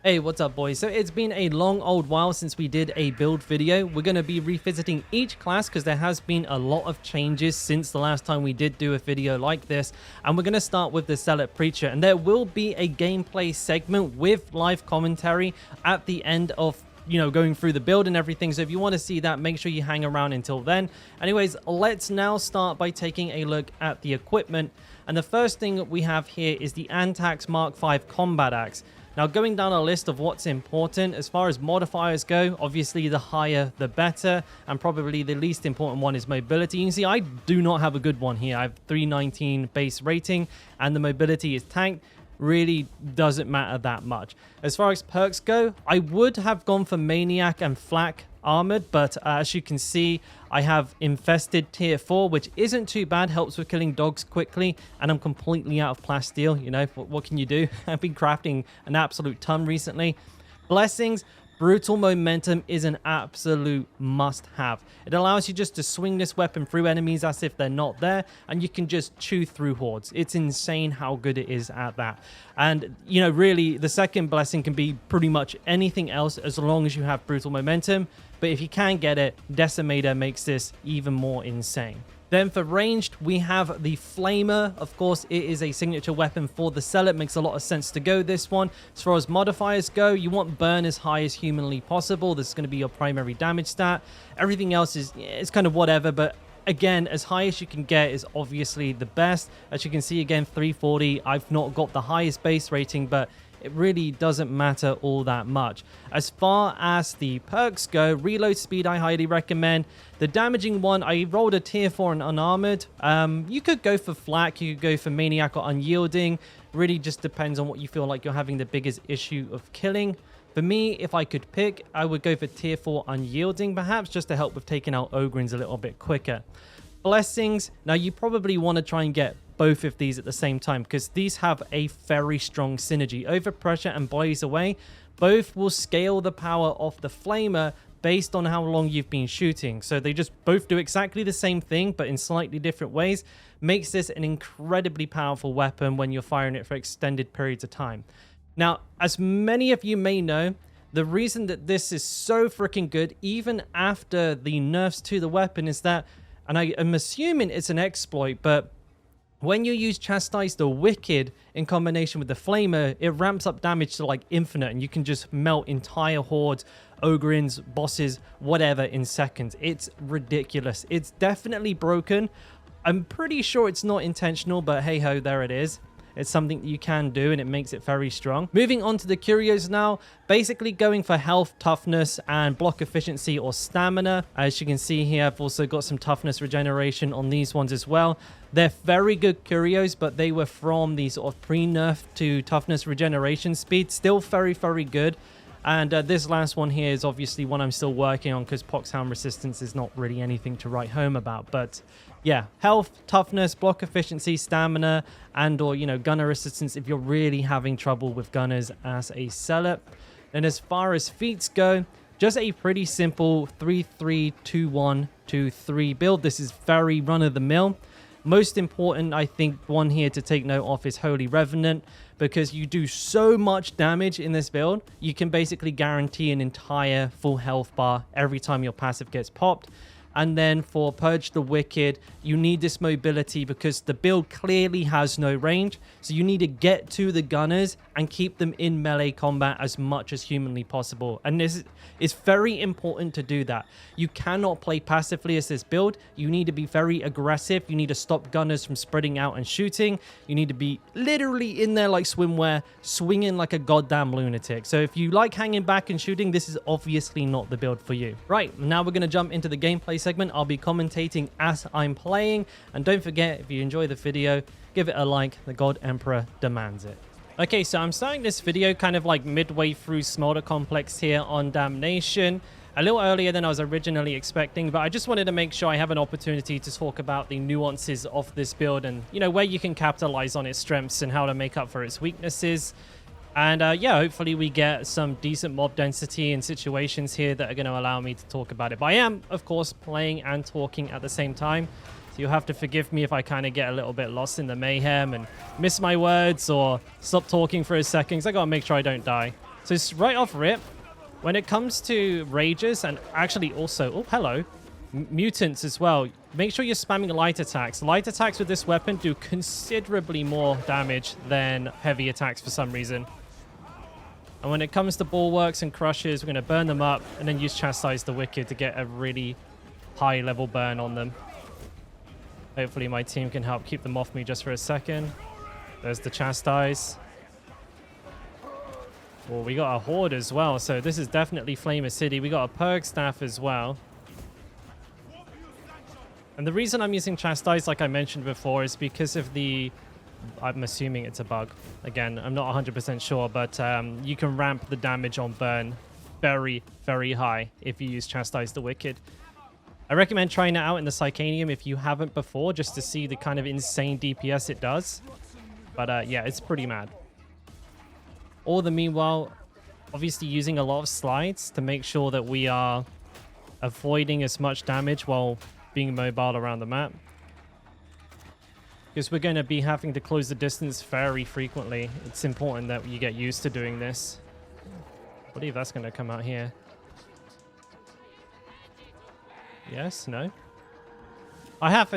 Hey, what's up boys? So it's been a long old while since we did a build video. We're going to be revisiting each class because there has been a lot of changes since the last time we did do a video like this. And we're going to start with the Zealot Preacher. And there will be a gameplay segment with live commentary at the end of going through the build and everything. So if you want to see that, make sure you hang around until then. Anyways, let's now start by taking a look at the equipment. And the first thing that we have here is the Antax Mark V Combat Axe. Now, going down a list of what's important, as far as modifiers go, obviously the higher the better, and probably the least important one is mobility. You can see I do not have a good one here. I have 319 base rating, and the mobility is tanked. Really doesn't matter that much. As far as perks go, I would have gone for Maniac and Flak Armored, but as you can see, I have Infested Tier 4, which isn't too bad, helps with killing dogs quickly, and I'm completely out of plasteel. What can you do? I've been crafting an absolute ton recently. Blessings. Brutal Momentum is an absolute must-have. It allows you just to swing this weapon through enemies as if they're not there, and you can just chew through hordes. It's insane how good it is at that. And, really, the second blessing can be pretty much anything else as long as you have Brutal Momentum. But if you can't get it, Decimator makes this even more insane. Then for ranged, we have the Flamer. Of course, it is a signature weapon for the Zealot. Makes a lot of sense to go this one. As far as modifiers go, you want burn as high as humanly possible. This is going to be your primary damage stat. Everything else is kind of whatever, but again, as high as you can get is obviously the best. As you can see, again, 340. I've not got the highest base rating, but it really doesn't matter all that much. As far as the perks go, reload speed I highly recommend. The damaging one, I rolled a tier 4 and unarmored. You could go for flak, you could go for maniac or unyielding. Really just depends on what you feel like you're having the biggest issue of killing. For me, if I could pick, I would go for tier 4 unyielding, perhaps just to help with taking out Ogryns a little bit quicker. Blessings, now you probably want to try and get both of these at the same time because these have a very strong synergy. Overpressure and Blaze Away both will scale the power of the Flamer based on how long you've been shooting. So they just both do exactly the same thing but in slightly different ways. Makes this an incredibly powerful weapon when you're firing it for extended periods of time. Now, as many of you may know, the reason that this is so freaking good even after the nerfs to the weapon is that, and I am assuming it's an exploit, but when you use Chastise the Wicked in combination with the Flamer, it ramps up damage to like infinite, and you can just melt entire hordes, Ogryns, bosses, whatever in seconds. It's ridiculous. It's definitely broken. I'm pretty sure it's not intentional, but hey ho, there it is. It's something that you can do, and it makes it very strong. Moving on to the curios now, basically going for health, toughness, and block efficiency or stamina. As you can see here, I've also got some toughness regeneration on these ones as well. They're very good curios, but they were from the sort of pre-nerf to toughness regeneration speed. Still very, very good. And this last one here is obviously one I'm still working on because Poxhound resistance is not really anything to write home about. But yeah, health, toughness, block efficiency, stamina, and or, gunner resistance if you're really having trouble with gunners as a Zealot. And as far as feats go, just a pretty simple 3-3-2-1-2-3 build. This is very run-of-the-mill. Most important, I think, one here to take note of is Holy Revenant, because you do so much damage in this build, you can basically guarantee an entire full health bar every time your passive gets popped. And then for Purge the Wicked, you need this mobility because the build clearly has no range. So you need to get to the gunners and keep them in melee combat as much as humanly possible. And this is very important to do that. You cannot play passively as this build. You need to be very aggressive. You need to stop gunners from spreading out and shooting. You need to be literally in there like swimwear, swinging like a goddamn lunatic. So if you like hanging back and shooting, this is obviously not the build for you. Right, now we're going to jump into the gameplay segment. I'll be commentating as I'm playing, and don't forget, if you enjoy the video, give it a like. The God Emperor demands it. Okay, so I'm starting this video kind of like midway through Smolder Complex here on Damnation, a little earlier than I was originally expecting, but I just wanted to make sure I have an opportunity to talk about the nuances of this build and where you can capitalize on its strengths and how to make up for its weaknesses. And yeah, hopefully we get some decent mob density and situations here that are going to allow me to talk about it. But I am, of course, playing and talking at the same time. So you'll have to forgive me if I kind of get a little bit lost in the mayhem and miss my words or stop talking for a second, because I got to make sure I don't die. So it's right off rip, when it comes to rages and actually also, oh, hello, mutants as well, make sure you're spamming light attacks. Light attacks with this weapon do considerably more damage than heavy attacks for some reason. And when it comes to bulwarks and crushes, we're going to burn them up and then use Chastise the Wicked to get a really high level burn on them. Hopefully my team can help keep them off me just for a second. There's the Chastise. Well, we got a Horde as well, so this is definitely Flamer City. We got a Purg Staff as well. And the reason I'm using Chastise, like I mentioned before, is because of the... I'm assuming it's a bug. Again, I'm not 100% sure, but you can ramp the damage on burn very, very high if you use Chastise the Wicked. I recommend trying it out in the Psychanium if you haven't before, just to see the kind of insane DPS it does. But yeah, it's pretty mad. All the meanwhile, obviously using a lot of slides to make sure that we are avoiding as much damage while being mobile around the map. Because we're going to be having to close the distance very frequently. It's important that you get used to doing this. I believe that's going to come out here. Yes, no. I have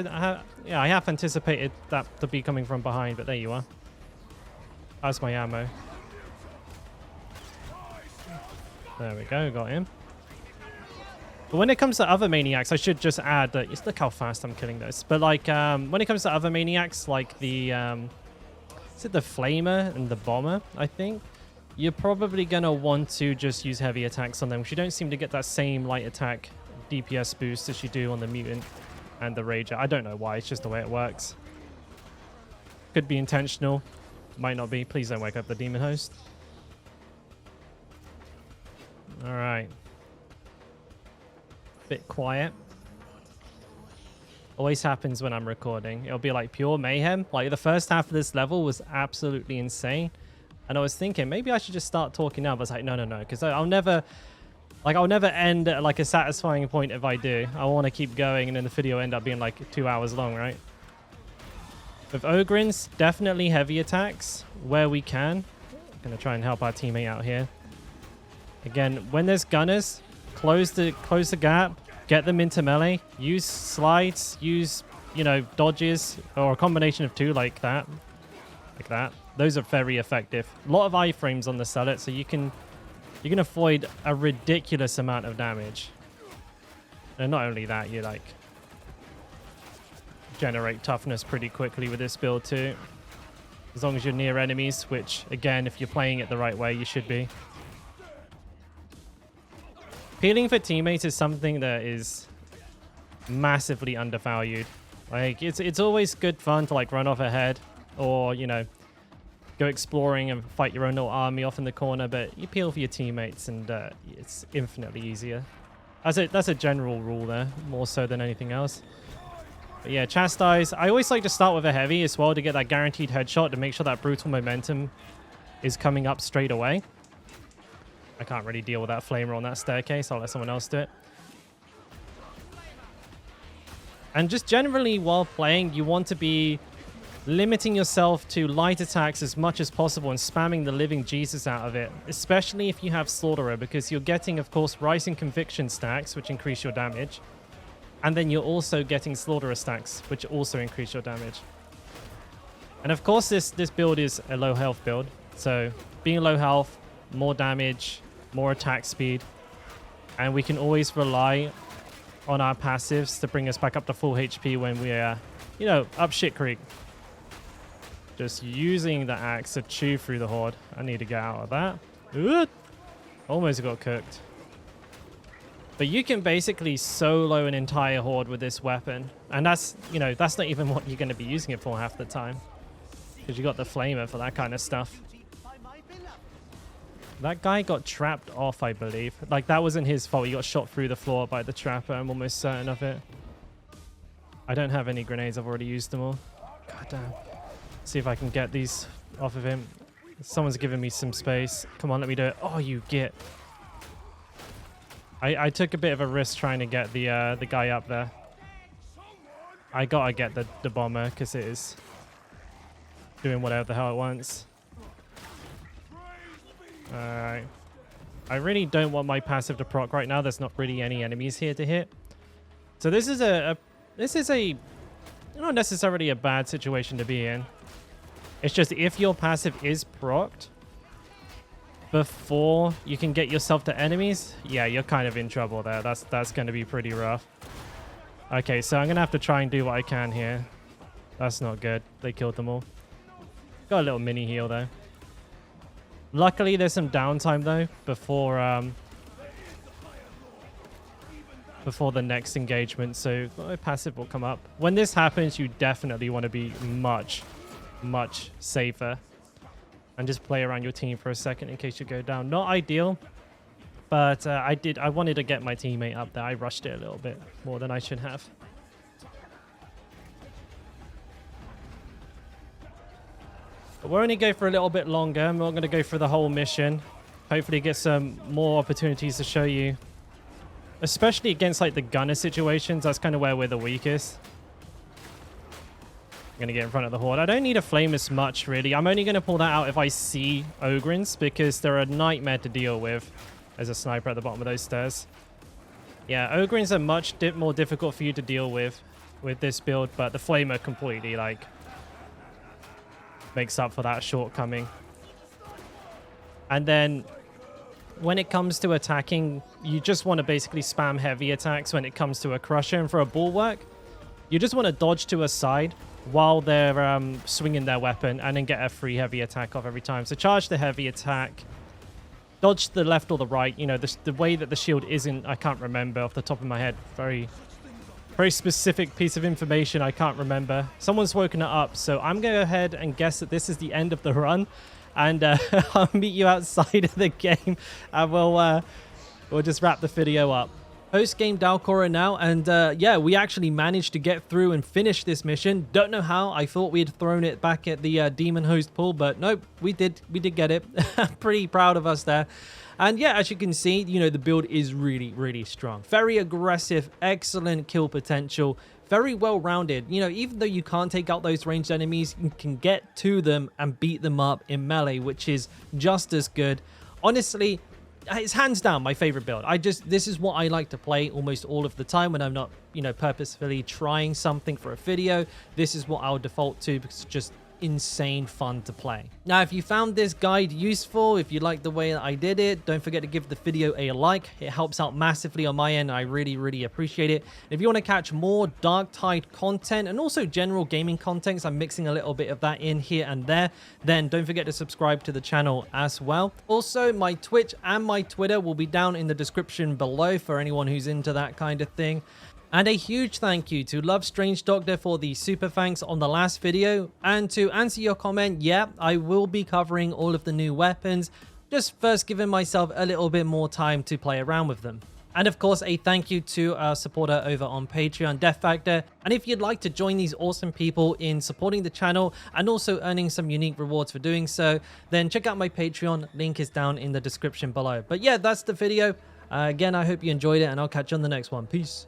anticipated that to be coming from behind, but there you are. That's my ammo. There we go, got him. But when it comes to other maniacs, I should just add that, look how fast I'm killing those. But like, when it comes to other maniacs, like the, is it the Flamer and the Bomber, I think? You're probably going to want to just use heavy attacks on them, because you don't seem to get that same light attack DPS boost as you do on the Mutant and the Rager. I don't know why, it's just the way it works. Could be intentional, might not be. Please don't wake up the Demon Host. All right. Bit quiet. Always happens when I'm recording. It'll be like pure mayhem. Like the first half of this level was absolutely insane. And I was thinking maybe I should just start talking now. But I was like, no, because I'll never end at like a satisfying point if I do. I want to keep going, and then the video end up being like 2 hours long, right? With Ogryns, definitely heavy attacks where we can. I'm gonna try and help our teammate out here. Again, when there's gunners, close the gap, get them into melee, use slides, use, you know, dodges, or a combination of two like that. Like that. Those are very effective. A lot of iframes on the Zealot, so you can avoid a ridiculous amount of damage. And not only that, you like generate toughness pretty quickly with this build too. As long as you're near enemies, which again, if you're playing it the right way, you should be. Peeling for teammates is something that is massively undervalued. Like it's always good fun to like run off ahead, or you know, go exploring and fight your own little army off in the corner, but you peel for your teammates and it's infinitely easier. That's a general rule there, more so than anything else. But yeah, Chastise. I always like to start with a heavy as well to get that guaranteed headshot to make sure that brutal momentum is coming up straight away. I can't really deal with that flamer on that staircase. I'll let someone else do it. And just generally while playing, you want to be limiting yourself to light attacks as much as possible and spamming the living Jesus out of it, especially if you have Slaughterer, because you're getting, of course, Rising Conviction stacks, which increase your damage. And then you're also getting Slaughterer stacks, which also increase your damage. And of course, this build is a low health build. So being low health, more damage, more attack speed, and we can always rely on our passives to bring us back up to full HP when we are, you know, up shit creek. Just using the axe to chew through the Horde. I need to get out of that. Ooh, almost got cooked. But you can basically solo an entire Horde with this weapon, and that's, you know, that's not even what you're going to be using it for half the time, because you got the Flamer for that kind of stuff. That guy got trapped off, I believe. Like, that wasn't his fault. He got shot through the floor by the trapper. I'm almost certain of it. I don't have any grenades. I've already used them all. God damn. See if I can get these off of him. Someone's giving me some space. Come on, let me do it. Oh, you get. I took a bit of a risk trying to get the guy up there. I gotta get the bomber, because it is doing whatever the hell it wants. Alright. I really don't want my passive to proc right now. There's not really any enemies here to hit. So this is a not necessarily a bad situation to be in. It's just if your passive is procced before you can get yourself to enemies, yeah, you're kind of in trouble there. That's going to be pretty rough. Okay, so I'm going to have to try and do what I can here. That's not good. They killed them all. Got a little mini heal though. Luckily, there's some downtime though before the next engagement, so passive will come up. When this happens, you definitely want to be much safer and just play around your team for a second in case you go down. Not ideal, but I wanted to get my teammate up there. I rushed it a little bit more than I should have. But we'll only go for a little bit longer. I'm not going to go for the whole mission. Hopefully get some more opportunities to show you, especially against like the gunner situations. That's kind of where we're the weakest. I'm going to get in front of the horde. I don't need a flame as much, really. I'm only going to pull that out if I see Ogrins, because they're a nightmare to deal with. There's a sniper at the bottom of those stairs. Yeah, Ogrins are much more difficult for you to deal with this build, but the flamer completely like makes up for that shortcoming. And then when it comes to attacking, you just want to basically spam heavy attacks when it comes to a crusher. And for a bulwark, you just want to dodge to a side while they're swinging their weapon and then get a free heavy attack off every time. So charge the heavy attack, dodge to the left or the right. You know, the way that the shield isn't, I can't remember off the top of my head. Very specific piece of information I can't remember. Someone's woken it up, so I'm going to go ahead and guess that this is the end of the run, and I'll meet you outside of the game, and we'll just wrap the video up. Post-game Dalkora now, and yeah, we actually managed to get through and finish this mission. Don't know how. I thought we had thrown it back at the demon host pool, but nope, we did get it. Pretty proud of us there. And yeah, as you can see, you know, the build is really strong. Very aggressive, excellent kill potential, very well-rounded. You know, even though you can't take out those ranged enemies, you can get to them and beat them up in melee, which is just as good. Honestly, it's hands down my favorite build. This is what I like to play almost all of the time when I'm not, you know, purposefully trying something for a video. This is what I'll default to because it's just insane fun to play. Now, if you found this guide useful, if you like the way that I did it, don't forget to give the video a like. It helps out massively on my end. I really appreciate it. If you want to catch more Darktide content and also general gaming content, I'm mixing a little bit of that in here and there, then don't forget to subscribe to the channel as well. Also, my Twitch and my Twitter will be down in the description below for anyone who's into that kind of thing. And a huge thank you to Love Strange Doctor for the super thanks on the last video. And to answer your comment, yeah, I will be covering all of the new weapons, just first giving myself a little bit more time to play around with them. And of course, a thank you to our supporter over on Patreon, Death Factor. And if you'd like to join these awesome people in supporting the channel and also earning some unique rewards for doing so, then check out my Patreon. Link is down in the description below. But yeah, that's the video. Again, I hope you enjoyed it, and I'll catch you on the next one. Peace.